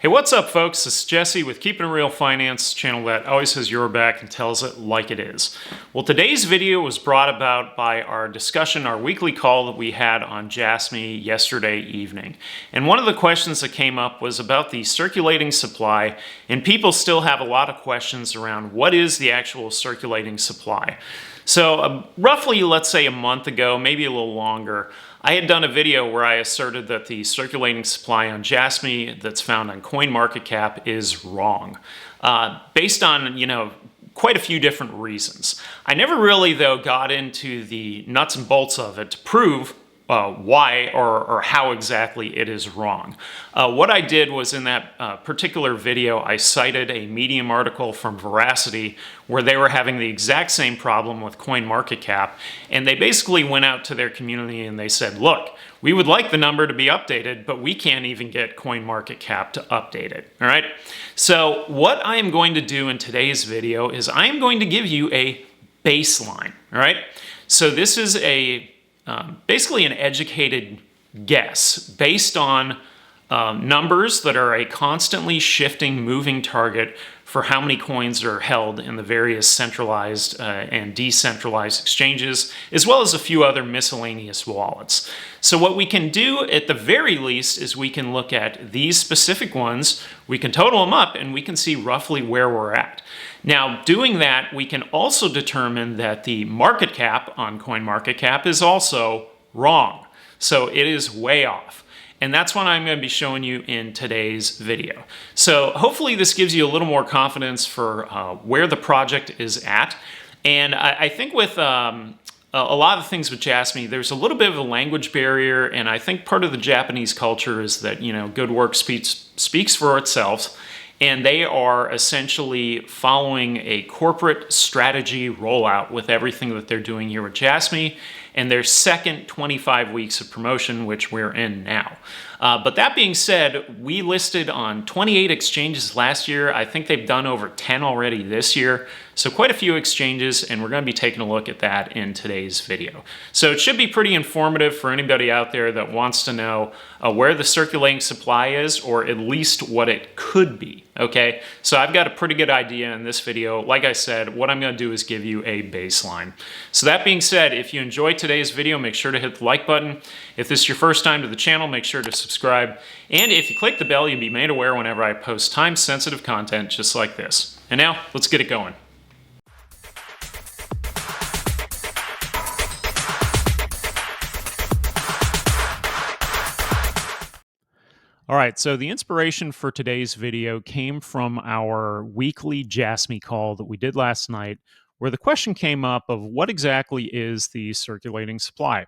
Hey, what's up, folks? This is Jesse with Keeping It Real Finance, channel that always has your back and tells it like it is. Well, today's video was brought about by our discussion, our weekly call that we had on Jasmy yesterday evening. And one of the questions that came up was about the circulating supply, and people still have a lot of questions around what is the actual circulating supply. So roughly, let's say a month ago, maybe a little longer, I had done a video where I asserted that the circulating supply on Jasmy that's found on CoinMarketCap is wrong, based on, quite a few different reasons. I never really, though, got into the nuts and bolts of it to prove why or how exactly it is wrong. What I did was in that particular video, I cited a Medium article from Veracity where they were having the exact same problem with CoinMarketCap, and they basically went out to their community and they said, look, we would like the number to be updated, but we can't even get CoinMarketCap to update it, all right? So what I am going to do in today's video is I am going to give you a baseline, all right? So this is basically an educated guess based on numbers that are a constantly shifting, moving target for how many coins are held in the various centralized and decentralized exchanges, as well as a few other miscellaneous wallets. So what we can do at the very least is we can look at these specific ones, we can total them up, and we can see roughly where we're at. Now, doing that, we can also determine that the market cap on CoinMarketCap is also wrong. So it is way off. And that's what I'm going to be showing you in today's video. So hopefully this gives you a little more confidence for where the project is at. And I think with a lot of things with Jasmy, there's a little bit of a language barrier, and I think part of the Japanese culture is that, good work speaks for itself. And they are essentially following a corporate strategy rollout with everything that they're doing here with Jasmy and their second 25 weeks of promotion, which we're in now. But that being said, we listed on 28 exchanges last year. I think they've done over 10 already this year. So quite a few exchanges, and we're going to be taking a look at that in today's video. So it should be pretty informative for anybody out there that wants to know where the circulating supply is, or at least what it could be. Okay, so I've got a pretty good idea in this video. Like I said, what I'm going to do is give you a baseline. So that being said, if you enjoyed today's video, make sure to hit the like button. If this is your first time to the channel, make sure to subscribe. And if you click the bell, you'll be made aware whenever I post time-sensitive content just like this. And now, let's get it going. All right, so the inspiration for today's video came from our weekly Jasmy call that we did last night, where the question came up of what exactly is the circulating supply.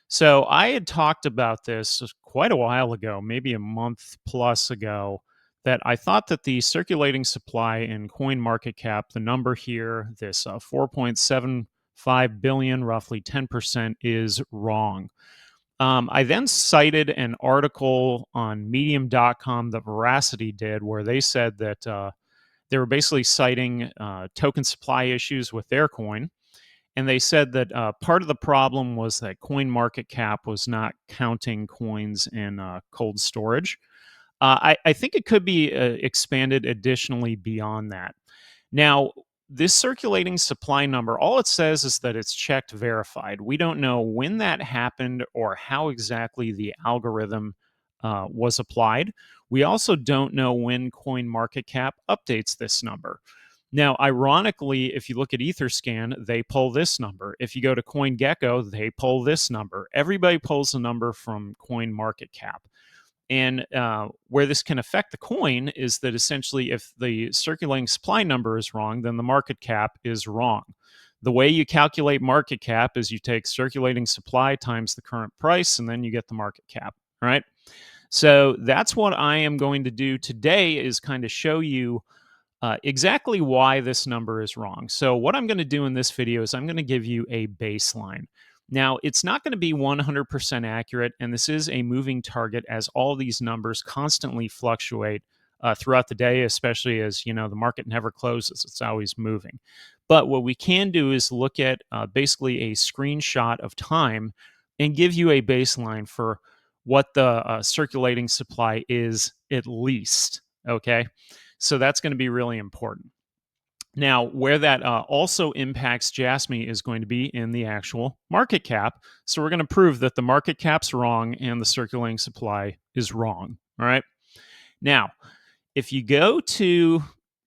So I had talked about this quite a while ago, maybe a month plus ago, that I thought that the circulating supply in CoinMarketCap, the number here, this 4.75 billion, roughly 10%, is wrong. I then cited an article on medium.com that Veracity did where they said that they were basically citing token supply issues with their coin. And they said that part of the problem was that CoinMarketCap was not counting coins in cold storage. I think it could be expanded additionally beyond that. Now, this circulating supply number, all it says is that it's checked verified. We don't know when that happened or how exactly the algorithm was applied. We also don't know when CoinMarketCap updates this number. Now, ironically, if you look at Etherscan, they pull this number. If you go to CoinGecko, they pull this number. Everybody pulls a number from CoinMarketCap. And where this can affect the coin is that essentially if the circulating supply number is wrong, then the market cap is wrong. The way you calculate market cap is you take circulating supply times the current price, and then you get the market cap, right? So that's what I am going to do today, is kind of show you exactly why this number is wrong. So what I'm going to do in this video is I'm going to give you a baseline. Now, it's not going to be 100% accurate, and this is a moving target as all these numbers constantly fluctuate throughout the day, especially as, the market never closes. It's always moving. But what we can do is look at basically a screenshot of time and give you a baseline for what the circulating supply is at least. Okay. So that's going to be really important. Now, where that also impacts Jasmy is going to be in the actual market cap. So we're going to prove that the market cap's wrong and the circulating supply is wrong. All right. Now, if you go to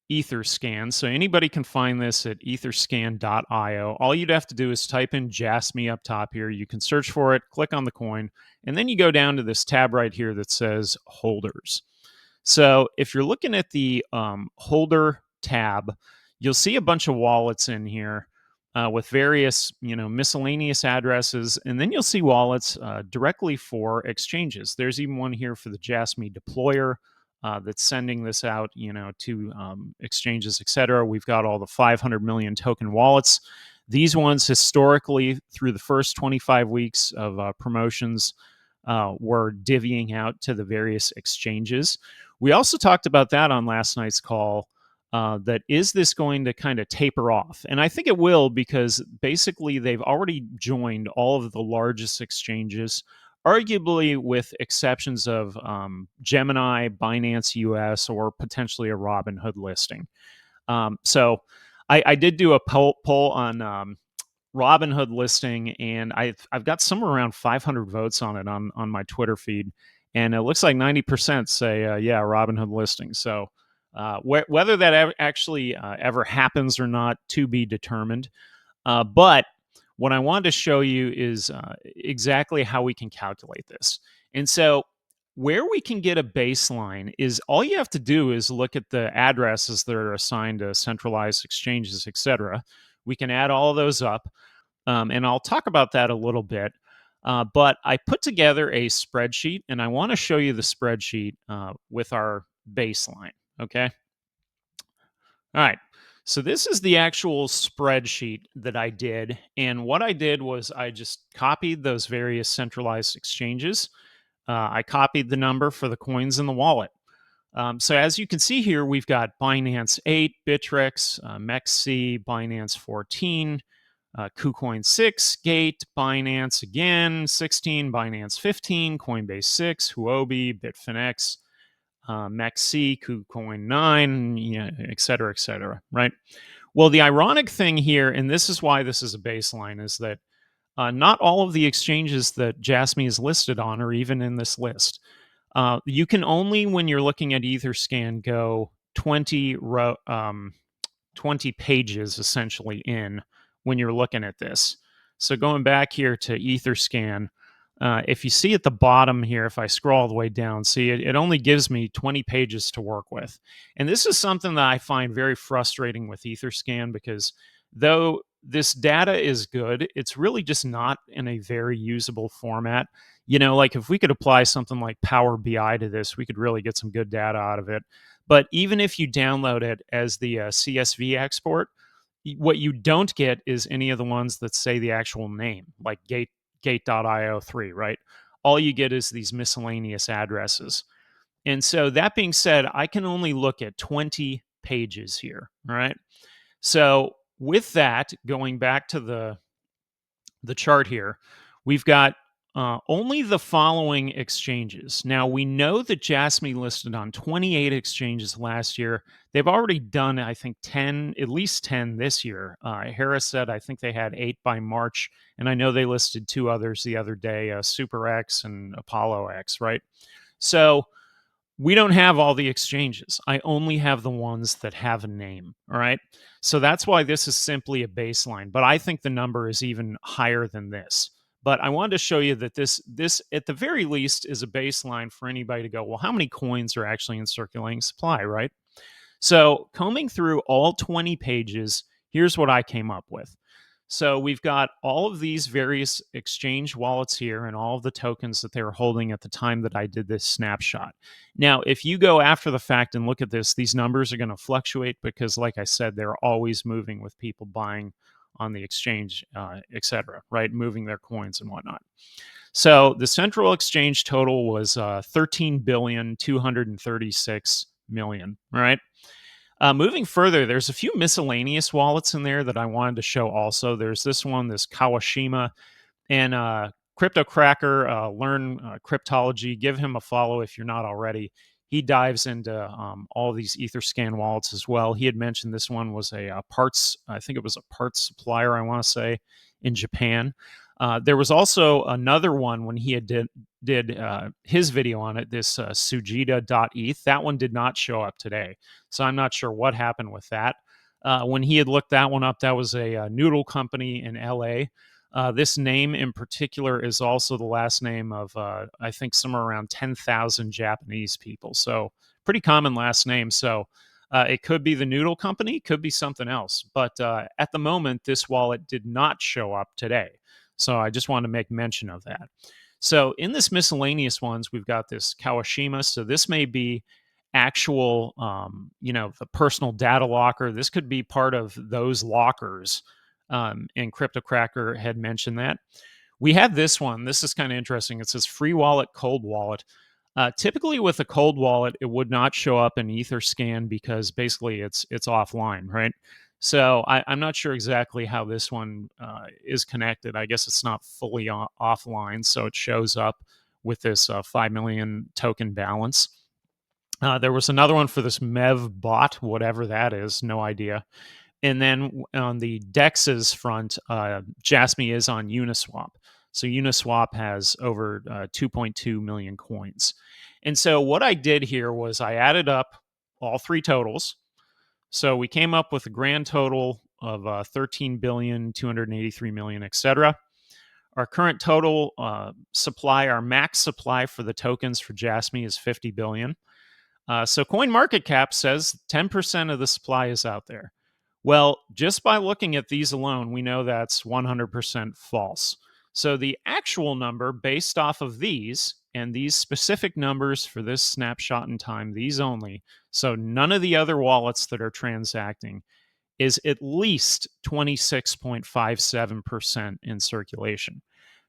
Etherscan, so anybody can find this at etherscan.io. All you'd have to do is type in Jasmy up top here. You can search for it, click on the coin, and then you go down to this tab right here that says holders. So if you're looking at the holder tab, you'll see a bunch of wallets in here with various, miscellaneous addresses, and then you'll see wallets directly for exchanges. There's even one here for the Jasmy deployer that's sending this out, to exchanges, etc. We've got all the 500 million token wallets. These ones historically, through the first 25 weeks of promotions, were divvying out to the various exchanges. We also talked about that on last night's call. That is this going to kind of taper off? And I think it will, because basically they've already joined all of the largest exchanges, arguably with exceptions of Gemini, Binance US, or potentially a Robinhood listing. So I did do a poll on Robinhood listing, and I've got somewhere around 500 votes on it on my Twitter feed, and it looks like 90% say yeah, Robinhood listing. So whether that actually ever happens or not, to be determined. But what I wanted to show you is exactly how we can calculate this. And so where we can get a baseline is all you have to do is look at the addresses that are assigned to centralized exchanges, etc. We can add all of those up. And I'll talk about that a little bit. But I put together a spreadsheet, and I want to show you the spreadsheet with our baseline. Okay. All right. So this is the actual spreadsheet that I did. And what I did was I just copied those various centralized exchanges. I copied the number for the coins in the wallet. So as you can see here, we've got Binance 8, Bittrex, MEXC, Binance 14, KuCoin 6, Gate, Binance again, 16, Binance 15, Coinbase 6, Huobi, Bitfinex, MEXC, KuCoin 9, et cetera, right? Well, the ironic thing here, and this is why this is a baseline, is that not all of the exchanges that Jasmy is listed on are even in this list. You can only, when you're looking at Etherscan, go 20 pages essentially in when you're looking at this. So going back here to Etherscan, if you see at the bottom here, if I scroll all the way down, see it only gives me 20 pages to work with. And this is something that I find very frustrating with Etherscan, because though this data is good, it's really just not in a very usable format. Like if we could apply something like Power BI to this, we could really get some good data out of it. But even if you download it as the CSV export, what you don't get is any of the ones that say the actual name, like gate.io 3, right? All you get is these miscellaneous addresses. And so that being said, I can only look at 20 pages here, all right? So with that, going back to the chart here, we've got only the following exchanges. Now, we know that Jasmy listed on 28 exchanges last year. They've already done, I think, 10, at least 10 this year. Harris said, I think they had 8 by March, and I know they listed 2 others the other day, SuperX and Apollo X, right? So we don't have all the exchanges. I only have the ones that have a name, all right? So that's why this is simply a baseline, but I think the number is even higher than this. But I wanted to show you that this at the very least is a baseline for anybody to go, well, how many coins are actually in circulating supply, right? So combing through all 20 pages, here's what I came up with. So we've got all of these various exchange wallets here and all of the tokens that they were holding at the time that I did this snapshot. Now, if you go after the fact and look at this, these numbers are going to fluctuate because, like I said, they're always moving with people buying on the exchange, et cetera, right? Moving their coins and whatnot. So the central exchange total was 13,236,000,000, right? Moving further, there's a few miscellaneous wallets in there that I wanted to show also. There's this one, this Kawashima, and Crypto Cracker, learn cryptology. Give him a follow if you're not already. He dives into all these Etherscan wallets as well. He had mentioned this one was a parts, I think it was a parts supplier, I want to say, in Japan. There was also another one when he had did his video on it, this Sujita.eth. That one did not show up today. So I'm not sure what happened with that. When he had looked that one up, that was a noodle company in LA. This name in particular is also the last name of, I think, somewhere around 10,000 Japanese people. So pretty common last name. So it could be the noodle company, could be something else. But at the moment, this wallet did not show up today. So I just want to make mention of that. So in this miscellaneous ones, we've got this Kawashima. So this may be actual, the personal data locker. This could be part of those lockers. And CryptoCracker had mentioned that. We have this one. This is kind of interesting. It says free wallet, cold wallet. Typically with a cold wallet, it would not show up in Etherscan because basically it's offline, right? So I'm not sure exactly how this one is connected. I guess it's not fully offline, so it shows up with this 5 million token balance. There was another one for this Mev bot, whatever that is, no idea. And then on the DEX's front, Jasmy is on Uniswap. So Uniswap has over 2.2 million coins. And so what I did here was I added up all three totals. So we came up with a grand total of 13 billion, 283 million, etc. Our current total supply, our max supply for the tokens for Jasmy is 50 billion. So CoinMarketCap says 10% of the supply is out there. Well, just by looking at these alone, we know that's 100% false. So the actual number based off of these and these specific numbers for this snapshot in time, these only, so none of the other wallets that are transacting, is at least 26.57% in circulation.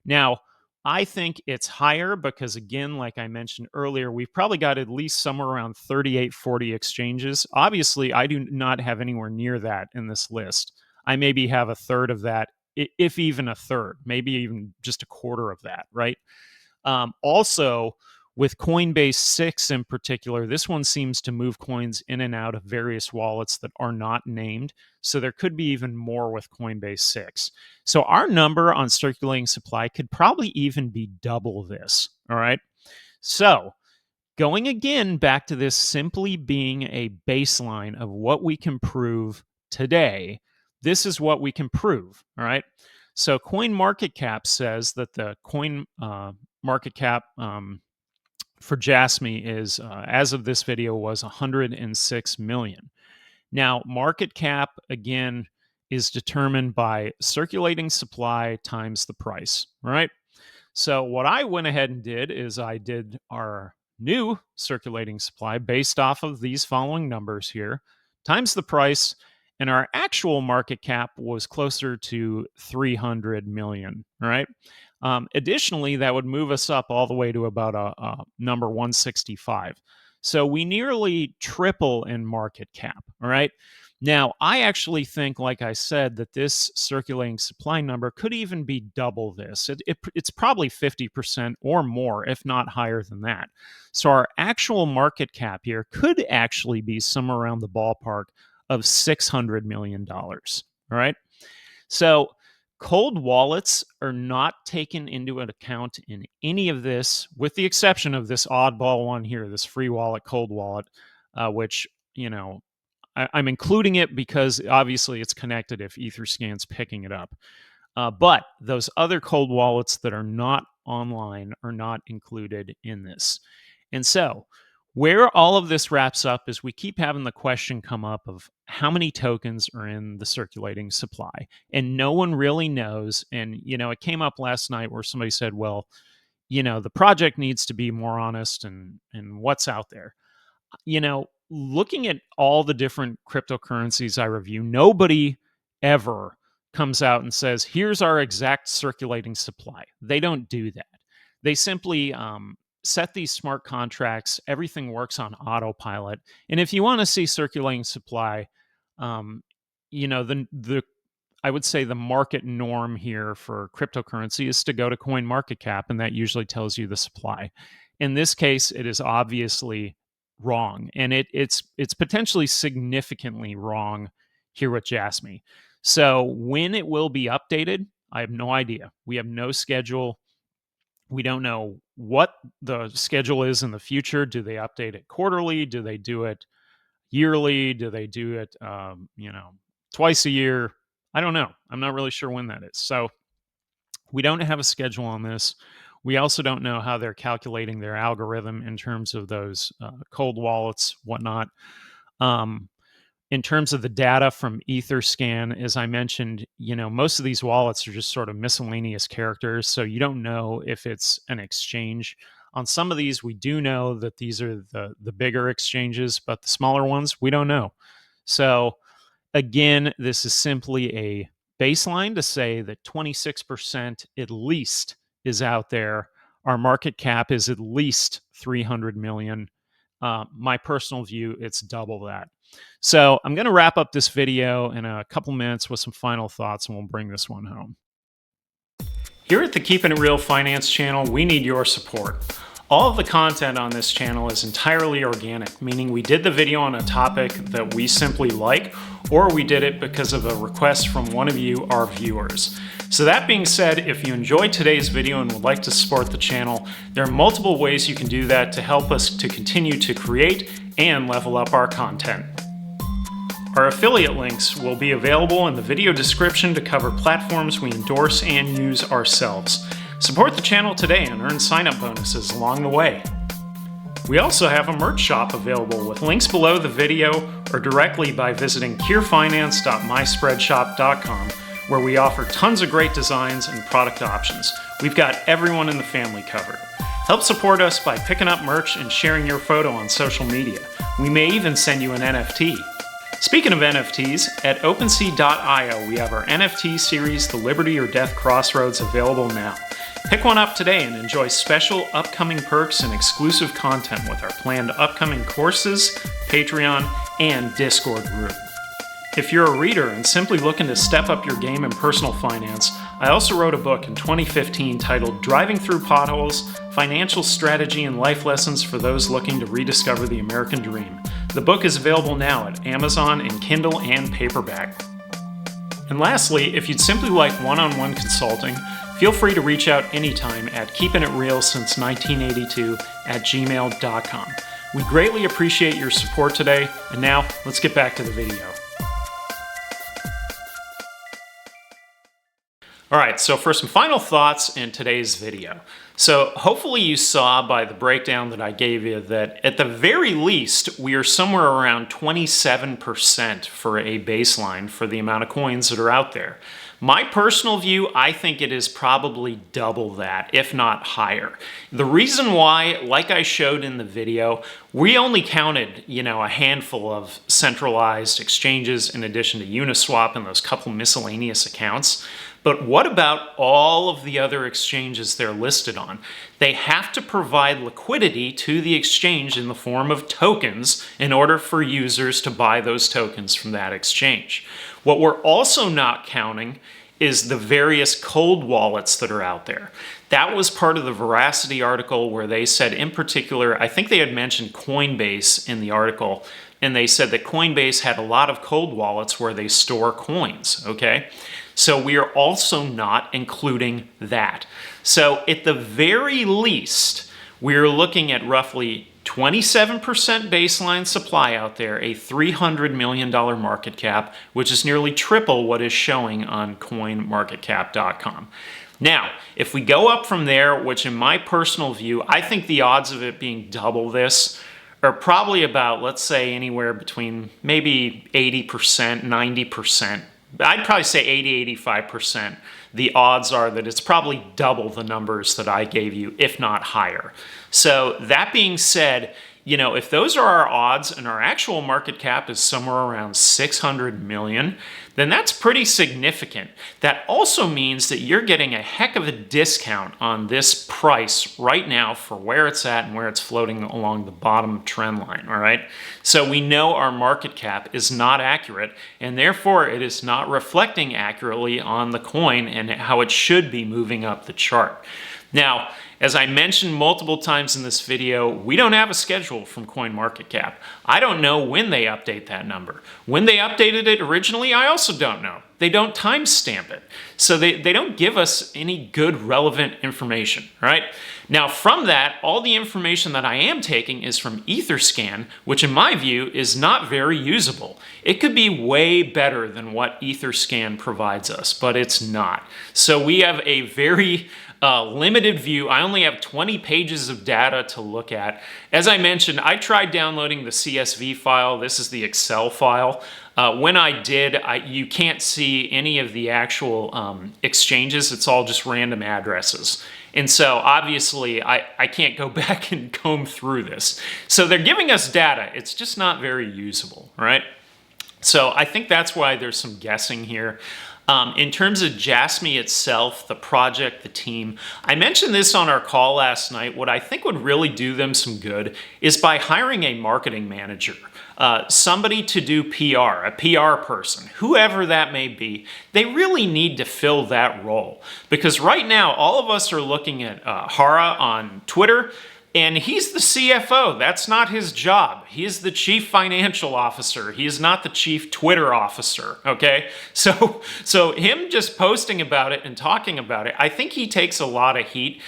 Now, I think it's higher because, again, like I mentioned earlier, we've probably got at least somewhere around 38, 40 exchanges. Obviously, I do not have anywhere near that in this list. I maybe have a third of that, if even a third, maybe even just a quarter of that, right? Also, with Coinbase 6 in particular, this one seems to move coins in and out of various wallets that are not named. So there could be even more with Coinbase 6. So our number on circulating supply could probably even be double this. All right. So going again back to this simply being a baseline of what we can prove today, this is what we can prove. All right. So CoinMarketCap says that the coin market cap for Jasmy is, as of this video, was 106 million. Now, market cap, again, is determined by circulating supply times the price, right? So what I went ahead and did is I did our new circulating supply based off of these following numbers here, times the price, and our actual market cap was closer to 300 million, right? Additionally, that would move us up all the way to about a number 165. So we nearly triple in market cap, all right? Now, I actually think, like I said, that this circulating supply number could even be double this. It's probably 50% or more, if not higher than that. So our actual market cap here could actually be somewhere around the ballpark of $600 million, all right? So cold wallets are not taken into account in any of this, with the exception of this oddball one here, this free wallet, cold wallet, which, I'm including it because obviously it's connected if Etherscan's picking it up. But those other cold wallets that are not online are not included in this. And so where all of this wraps up is we keep having the question come up of how many tokens are in the circulating supply. And no one really knows. And, it came up last night where somebody said, well, the project needs to be more honest and what's out there. Looking at all the different cryptocurrencies I review, nobody ever comes out and says, here's our exact circulating supply. They don't do that. They simply set these smart contracts. Everything works on autopilot. And if you want to see circulating supply, the I would say the market norm here for cryptocurrency is to go to coin market cap, and that usually tells you the supply. In this case, it is obviously wrong, and it's potentially significantly wrong here with Jasmy. So when it will be updated, I have no idea. We have no schedule. We don't know what the schedule is in the future. Do they update it quarterly? Do they do it yearly? Do they do it, twice a year? I don't know. I'm not really sure when that is. So we don't have a schedule on this. We also don't know how they're calculating their algorithm in terms of those cold wallets, whatnot. In terms of the data from Etherscan, as I mentioned, most of these wallets are just sort of miscellaneous characters, so you don't know if it's an exchange. On some of these, we do know that these are the bigger exchanges, but the smaller ones, we don't know. So again, this is simply a baseline to say that 26% at least is out there. Our market cap is at least 300 million. My personal view, it's double that. So I'm going to wrap up this video in a couple minutes with some final thoughts, and we'll bring this one home. Here at the Keeping It Real Finance channel, we need your support. All of the content on this channel is entirely organic, meaning we did the video on a topic that we simply like, or we did it because of a request from one of you, our viewers. So that being said, if you enjoyed today's video and would like to support the channel, there are multiple ways you can do that to help us to continue to create and level up our content. Our affiliate links will be available in the video description to cover platforms we endorse and use ourselves. Support the channel today and earn sign-up bonuses along the way. We also have a merch shop available with links below the video or directly by visiting KIRfinance.myspreadshop.com, where we offer tons of great designs and product options. We've got everyone in the family covered. Help support us by picking up merch and sharing your photo on social media. We may even send you an NFT. Speaking of NFTs, at OpenSea.io we have our NFT series, The Liberty or Death Crossroads, available now. Pick one up today and enjoy special upcoming perks and exclusive content with our planned upcoming courses, Patreon, and Discord group. If you're a reader and simply looking to step up your game in personal finance, I also wrote a book in 2015 titled Driving Through Potholes, Financial Strategy and Life Lessons for Those Looking to Rediscover the American Dream. The book is available now at Amazon in Kindle and paperback. And lastly, if you'd simply like one-on-one consulting, feel free to reach out anytime at keepingitrealsince1982@gmail.com. We greatly appreciate your support today, and now let's get back to the video. All right, so for some final thoughts in today's video. So hopefully you saw by the breakdown that I gave you that at the very least, we are somewhere around 27% for a baseline for the amount of coins that are out there. My personal view, I think it is probably double that, if not higher. The reason why, like I showed in the video, we only counted, a handful of centralized exchanges in addition to Uniswap and those couple miscellaneous accounts. But what about all of the other exchanges they're listed on? They have to provide liquidity to the exchange in the form of tokens in order for users to buy those tokens from that exchange. What we're also not counting is the various cold wallets that are out there. That was part of the Veracity article where they said, in particular, I think they had mentioned Coinbase in the article, and they said that Coinbase had a lot of cold wallets where they store coins, okay? So we are also not including that. So at the very least, we're looking at roughly 27% baseline supply out there, a $300 million market cap, which is nearly triple what is showing on coinmarketcap.com. Now, if we go up from there, which in my personal view, I think the odds of it being double this are probably about, let's say, anywhere between maybe 80%, 90%. I'd probably say 80-85%. The odds are that it's probably double the numbers that I gave you, if not higher. So that being said, if those are our odds and our actual market cap is somewhere around 600 million, then that's pretty significant. That also means that you're getting a heck of a discount on this price right now for where it's at and where it's floating along the bottom trend line, all right? So we know our market cap is not accurate, and therefore it is not reflecting accurately on the coin and how it should be moving up the chart. Now, as I mentioned multiple times in this video, we don't have a schedule from CoinMarketCap. I don't know when they update that number. When they updated it originally, I also don't know. They don't timestamp it. So they don't give us any good relevant information, right? Now from that, all the information that I am taking is from Etherscan, which in my view is not very usable. It could be way better than what Etherscan provides us, but it's not. So we have a very limited view. I only have 20 pages of data to look at. As I mentioned, I tried downloading the CSV file. This is the Excel file. When I did, you can't see any of the actual exchanges. It's all just random addresses. And so obviously I can't go back and comb through this. So they're giving us data. It's just not very usable, right? So I think that's why there's some guessing here. In terms of Jasmy itself, the project, the team, I mentioned this on our call last night. What I think would really do them some good is by hiring a marketing manager, somebody to do PR, a PR person, whoever that may be. They really need to fill that role because right now all of us are looking at Hara on Twitter, and he's the CFO. That's not his job. He is the chief financial officer. He is not the chief Twitter officer, okay? So him just posting about it and talking about it, I think he takes a lot of heat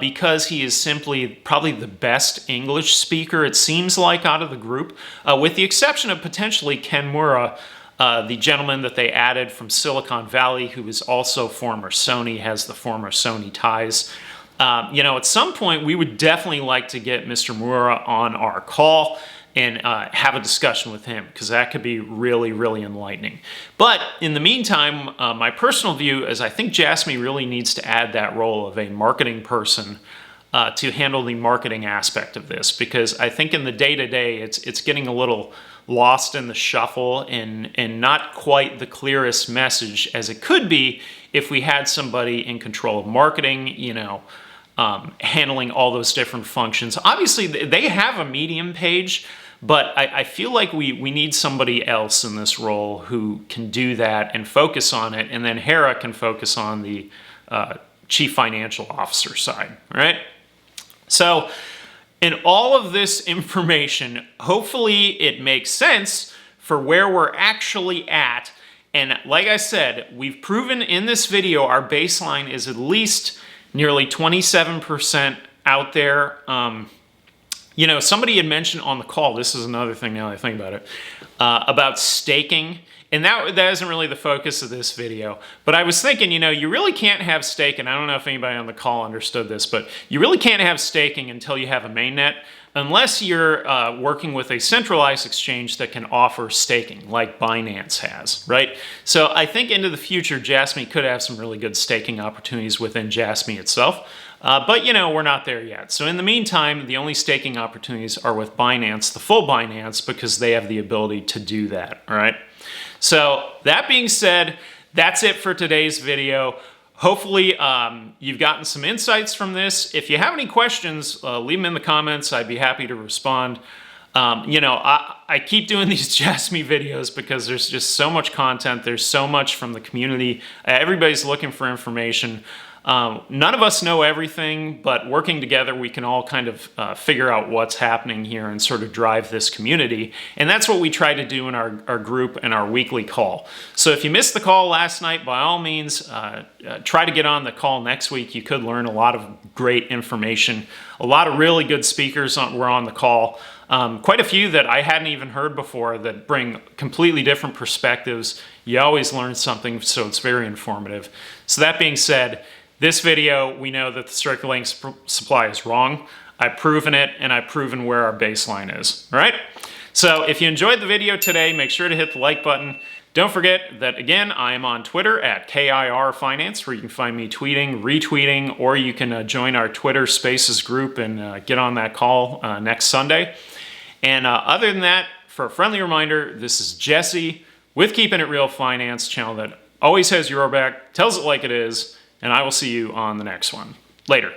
because he is simply probably the best English speaker, it seems like, out of the group, with the exception of potentially Ken Mura, the gentleman that they added from Silicon Valley, who is also former Sony, has the former Sony ties. At some point, we would definitely like to get Mr. Mura on our call and have a discussion with him because that could be really, really enlightening. But in the meantime, my personal view is I think Jasmy really needs to add that role of a marketing person to handle the marketing aspect of this because I think in the day-to-day, it's getting a little lost in the shuffle and not quite the clearest message as it could be if we had somebody in control of marketing, handling all those different functions. Obviously, they have a Medium page, but I feel like we need somebody else in this role who can do that and focus on it, and then Hera can focus on the chief financial officer side, right? So in all of this information, hopefully it makes sense for where we're actually at. And like I said, we've proven in this video our baseline is at least nearly 27% out there. Somebody had mentioned on the call, this is another thing now that I think about it, about staking. And that isn't really the focus of this video. But I was thinking, you really can't have staking. I don't know if anybody on the call understood this, but you really can't have staking until you have a mainnet unless you're working with a centralized exchange that can offer staking, like Binance has, right? So I think into the future, Jasmy could have some really good staking opportunities within Jasmy itself. But we're not there yet. So in the meantime, the only staking opportunities are with Binance, the full Binance, because they have the ability to do that, all right? So that being said, that's it for today's video. Hopefully you've gotten some insights from this. If you have any questions, leave them in the comments. I'd be happy to respond. I keep doing these Jasmy videos because there's just so much content. There's so much from the community. Everybody's looking for information. None of us know everything, but working together, we can all kind of figure out what's happening here and sort of drive this community. And that's what we try to do in our group and our weekly call. So if you missed the call last night, by all means, try to get on the call next week. You could learn a lot of great information. A lot of really good speakers were on the call. Quite a few that I hadn't even heard before that bring completely different perspectives. You always learn something, so it's very informative. So that being said, this video, we know that the circulating supply is wrong. I've proven it, and I've proven where our baseline is, all right? So if you enjoyed the video today, make sure to hit the like button. Don't forget that, again, I am on Twitter at KIR Finance, where you can find me tweeting, retweeting, or you can join our Twitter Spaces group and get on that call next Sunday. And other than that, for a friendly reminder, this is Jesse with Keeping It Real Finance, channel that always has your back, tells it like it is, and I will see you on the next one. Later.